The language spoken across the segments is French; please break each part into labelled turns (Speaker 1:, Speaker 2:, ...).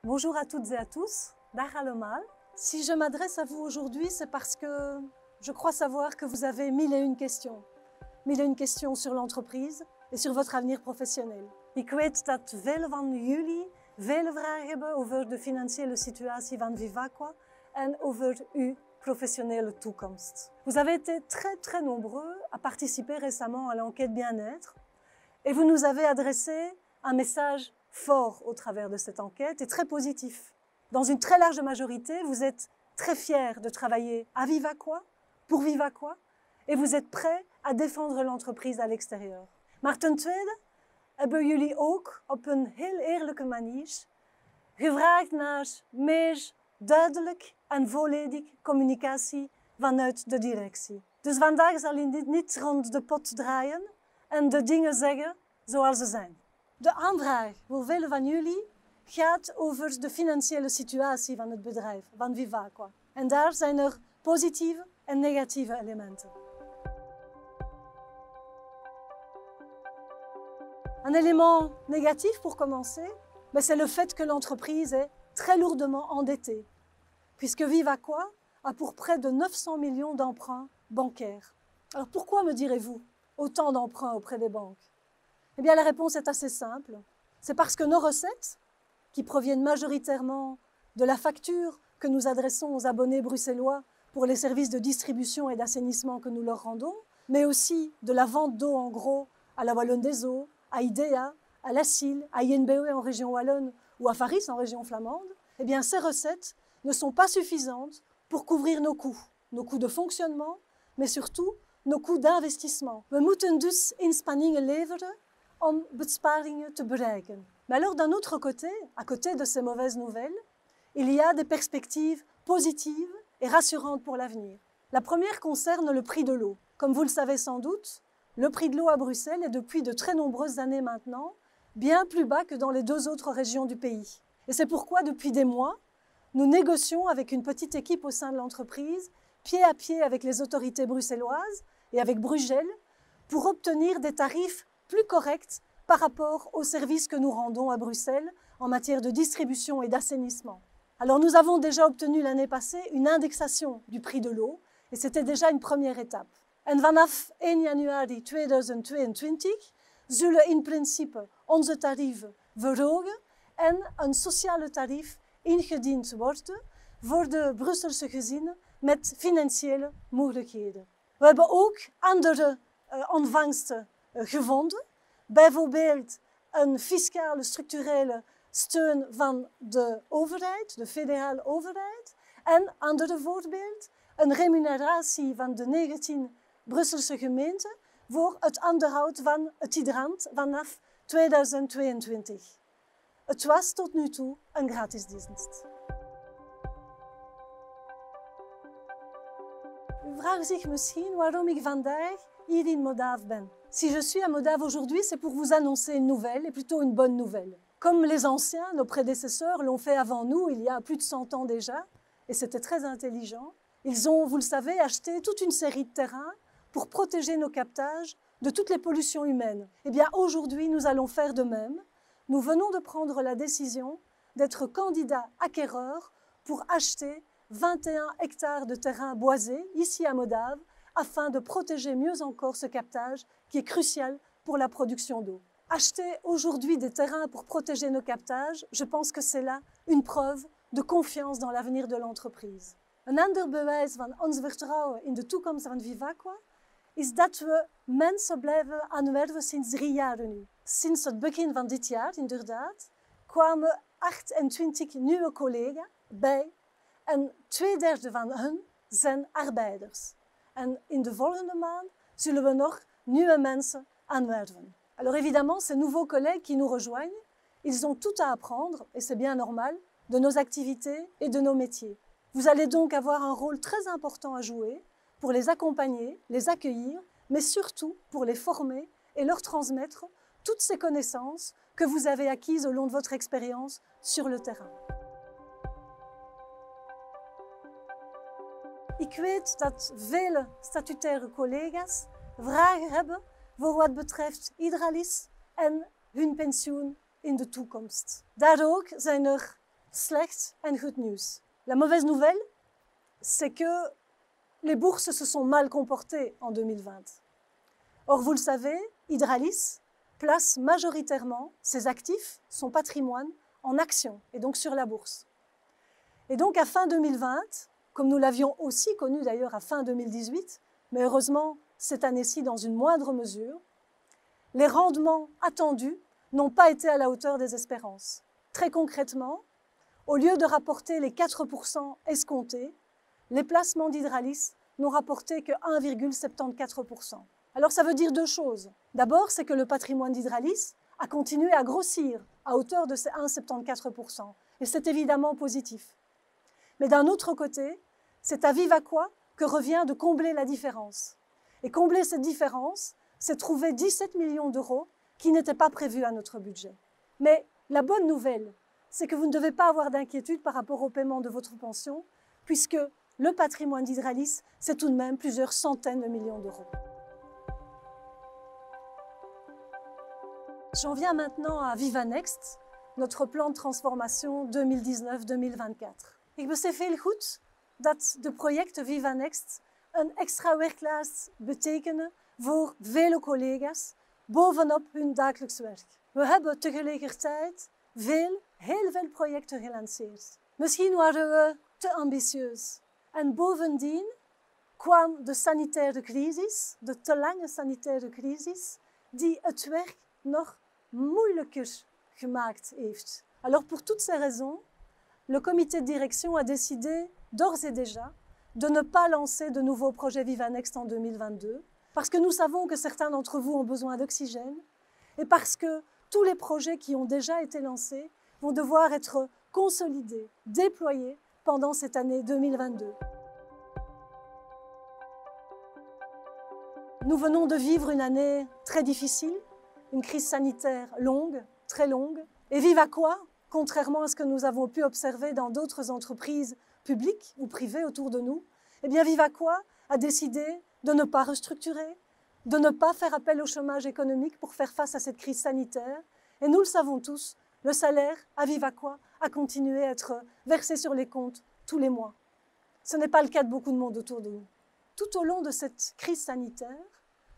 Speaker 1: Bonjour à toutes et à tous, dag allemaal. Si je m'adresse à vous aujourd'hui, c'est parce que je crois savoir que vous avez mille et une questions. Mille et une questions sur l'entreprise et sur votre avenir professionnel. Ik weet dat velen van jullie vele vragen hebben over de financiële situatie van Vivaqua en over uw professionnelle toekomst. Vous avez été très nombreux à participer récemment à l'enquête bien-être et vous nous avez adressé un message fort au travers de cette enquête et très positif. Dans une très large majorité, vous êtes très fiers de travailler à Vivaqua, pour Vivaqua, et vous êtes prêts à défendre l'entreprise à l'extérieur. Maar ten tweede hebben jullie ook op een heel eerlijke manier gevraagd naar meer duidelijk en volledig communicatie vanuit de directie. Dus vandaag zal ik niet rond de pot draaien en de dingen zeggen zoals ze zijn. De aanvraag voor velen van jullie gaat over de financiële situatie van het bedrijf, van Vivaqua. En daar zijn er positieve en negatieve elementen. Un élément négatif pour commencer, c'est le fait que l'entreprise est très lourdement endettée, puisque Vivaqua a pour près de 900 millions d'emprunts bancaires. Alors pourquoi, me direz-vous, autant d'emprunts auprès des banques? Eh bien la réponse est assez simple. C'est parce que nos recettes, qui proviennent majoritairement de la facture que nous adressons aux abonnés bruxellois pour les services de distribution et d'assainissement que nous leur rendons, mais aussi de la vente d'eau en gros à la Wallonne des Eaux, à IDEA, à la CIL, à INBE en région wallonne ou à Faris en région flamande, eh bien ces recettes ne sont pas suffisantes pour couvrir nos coûts de fonctionnement, mais surtout nos coûts d'investissement. We moeten dus inspanningen leveren om besparingen te bereiken. Mais alors d'un autre côté, à côté de ces mauvaises nouvelles, il y a des perspectives positives et rassurantes pour l'avenir. La première concerne le prix de l'eau. Comme vous le savez sans doute, le prix de l'eau à Bruxelles est depuis de très nombreuses années maintenant bien plus bas que dans les deux autres régions du pays. Et c'est pourquoi depuis des mois, nous négocions avec une petite équipe au sein de l'entreprise, pied à pied avec les autorités bruxelloises et avec Bruegel, pour obtenir des tarifs plus corrects par rapport aux services que nous rendons à Bruxelles en matière de distribution et d'assainissement. Alors nous avons déjà obtenu l'année passée une indexation du prix de l'eau et c'était déjà une première étape. En vanaf 1 januari 2022 zullen in principe onze tarieven verhogen en een sociale tarief ingediend worden voor de Brusselse gezinnen met financiële moeilijkheden. We hebben ook andere ontvangsten gevonden, bijvoorbeeld een fiscale structurele steun van de overheid, de federale overheid, en andere voorbeeld, een remuneratie van de 19 Brusselse gemeenten voor het onderhoud van het hydrant vanaf 2022. Het was tot nu toe een gratisdienst. U vraagt zich misschien waarom ik vandaag hier in Modave ben. Si je suis à Modave aujourd'hui, c'est pour vous annoncer une nouvelle, et plutôt une bonne nouvelle. Comme les anciens, nos prédécesseurs l'ont fait avant nous, il y a plus de 100 ans déjà, et c'était très intelligent. Ils ont, vous le savez, acheté toute une série de terrains pour protéger nos captages de toutes les pollutions humaines. Eh bien, aujourd'hui, nous allons faire de même. Nous venons de prendre la décision d'être candidat acquéreur pour acheter 21 hectares de terrain boisé, ici à Modave, afin de protéger mieux encore ce captage qui est crucial pour la production d'eau. Acheter aujourd'hui des terrains pour protéger nos captages, je pense que c'est là une preuve de confiance dans l'avenir de l'entreprise. Een ander bewijs van ons vertrouwen in de toekomst van Vivaqua is dat we mensen blijven aanwerven sinds 3 jaar nu. Sinds het begin van dit jaar, inderdaad, kwamen 28 nieuwe collega's bij en 2/3 van hen zijn arbeiders. En in de volgende maand zullen we nog nieuwe mensen aanwerven. Alors évidemment, ces nouveaux collègues qui nous rejoignent, ils ont tout à apprendre, et c'est bien normal, de nos activités et de nos métiers. Vous allez donc avoir un rôle très important à jouer pour les accompagner, les accueillir, mais surtout pour les former et leur transmettre toutes ces connaissances que vous avez acquises au long de votre expérience sur le terrain. Ik weet dat vele statutaire collega's vragen hebben voor wat betreft Hydralis en hun pensioen in de toekomst. Daar ook zijn er slecht en goed nieuws. La mauvaise nouvelle, c'est que les bourses se sont mal comportées en 2020. Or, vous le savez, Hydralis place majoritairement ses actifs, son patrimoine, en actions et donc sur la bourse. Et donc à fin 2020, comme nous l'avions aussi connu d'ailleurs à fin 2018, mais heureusement cette année-ci dans une moindre mesure, les rendements attendus n'ont pas été à la hauteur des espérances. Très concrètement, au lieu de rapporter les 4% escomptés, les placements d'Hydralis n'ont rapporté que 1,74%. Alors ça veut dire deux choses. D'abord, c'est que le patrimoine d'Hydralis a continué à grossir à hauteur de ces 1,74%. Et c'est évidemment positif. Mais d'un autre côté, c'est à Vivaqua que revient de combler la différence. Et combler cette différence, c'est trouver 17 millions d'euros qui n'étaient pas prévus à notre budget. Mais la bonne nouvelle, c'est que vous ne devez pas avoir d'inquiétude par rapport au paiement de votre pension, puisque le patrimoine d'Hydralis, c'est tout de même plusieurs centaines de millions d'euros. J'en viens maintenant à VivaNext, notre plan de transformation 2019-2024. Ik besef heel goed dat de projecten VivaNext een extra werklast betekenen voor vele collega's bovenop hun dagelijks werk. We hebben tegelijkertijd heel veel projecten gelanceerd. Misschien waren we te ambitieus. En bovendien kwam de sanitaire crisis, de te lange sanitaire crisis, die het werk nog moeilijker gemaakt heeft. Alors pour toutes ces raisons, le comité de direction a décidé d'ores et déjà de ne pas lancer de nouveaux projets VivaNext en 2022, parce que nous savons que certains d'entre vous ont besoin d'oxygène et parce que tous les projets qui ont déjà été lancés vont devoir être consolidés, déployés pendant cette année 2022. Nous venons de vivre une année très difficile, une crise sanitaire longue, très longue, et Vivaqua, contrairement à ce que nous avons pu observer dans d'autres entreprises publiques ou privées autour de nous, eh bien Vivaqua a décidé de ne pas restructurer, de ne pas faire appel au chômage économique pour faire face à cette crise sanitaire. Et nous le savons tous, le salaire à Vivaqua a continué à être versé sur les comptes tous les mois. Ce n'est pas le cas de beaucoup de monde autour de nous. Tout au long de cette crise sanitaire,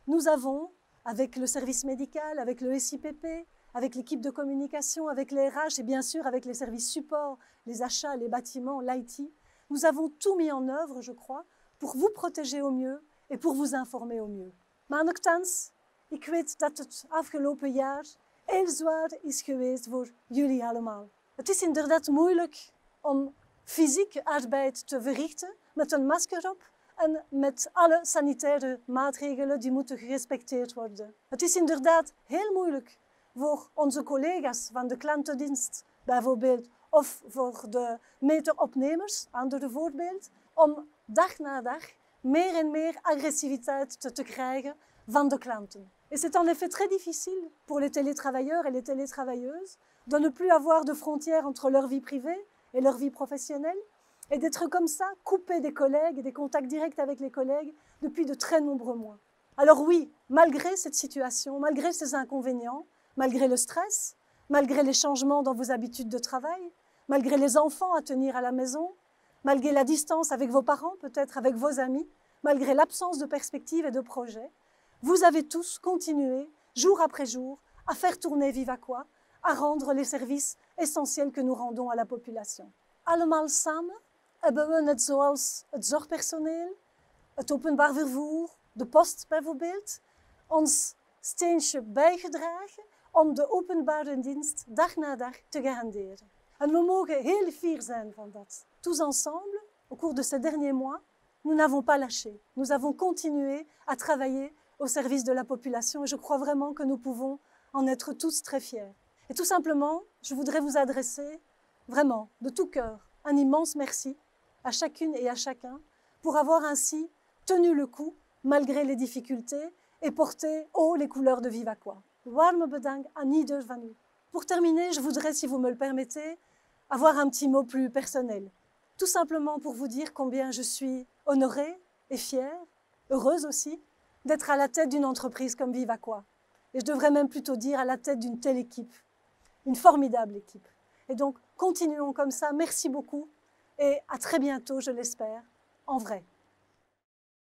Speaker 1: nous avons, avec le service médical, avec le SIPP, avec l'équipe de communication, avec les RH et bien sûr avec les services support, les achats, les bâtiments, l'IT, nous avons tout mis en œuvre, je crois, pour vous protéger au mieux et pour vous informer au mieux. Maar nogthans, ik weet dat het afgelopen jaar heel zwaar is geweest voor jullie allemaal. Het is inderdaad moeilijk om fysiek arbeid te verrichten met een masker op en met alle sanitaire maatregelen die moeten gerespecteerd worden. Het is inderdaad heel moeilijk voor onze collega's van de klantendienst bijvoorbeeld of voor de meteropnemers, andere voorbeeld, om dag na dag meer en meer agressiviteit te krijgen van de klanten. Et c'est en effet très difficile pour les télétravailleurs et les télétravailleuses de ne plus avoir de frontières entre leur vie privée et leur vie professionnelle et d'être comme ça coupés des collègues et des contacts directs avec les collègues depuis de très nombreux mois. Alors oui, malgré cette situation, malgré ces inconvénients, malgré le stress, malgré les changements dans vos habitudes de travail, malgré les enfants à tenir à la maison, malgré la distance avec vos parents, peut-être avec vos amis, malgré l'absence de perspectives et de projets, vous avez tous continué, jour après jour, à faire tourner Vivaqua, à rendre les services essentiels que nous rendons à la population. Allemaal samen hebben we, net zoals het zorgpersoneel, het openbaar vervoer, de post bijvoorbeeld, ons steentje bijgedragen om de openbare dienst dag na dag te garanderen. En we mogen heel fiers zijn van dat. Tous ensemble, au cours de ces derniers mois, nous n'avons pas lâché. Nous avons continué à travailler au service de la population et je crois vraiment que nous pouvons en être tous très fiers. Et tout simplement, je voudrais vous adresser vraiment, de tout cœur, un immense merci à chacune et à chacun pour avoir ainsi tenu le coup malgré les difficultés et porté haut les couleurs de Vivaqua. Warme bedankt aan ieder van u. Pour terminer, je voudrais, si vous me le permettez, avoir un petit mot plus personnel. Tout simplement pour vous dire combien je suis honorée et fière, heureuse aussi, d'être à la tête d'une entreprise comme Vivaqua. Et je devrais même plutôt dire à la tête d'une telle équipe, une formidable équipe. Et donc, Continuons comme ça. Merci beaucoup et à très bientôt, je l'espère, en vrai.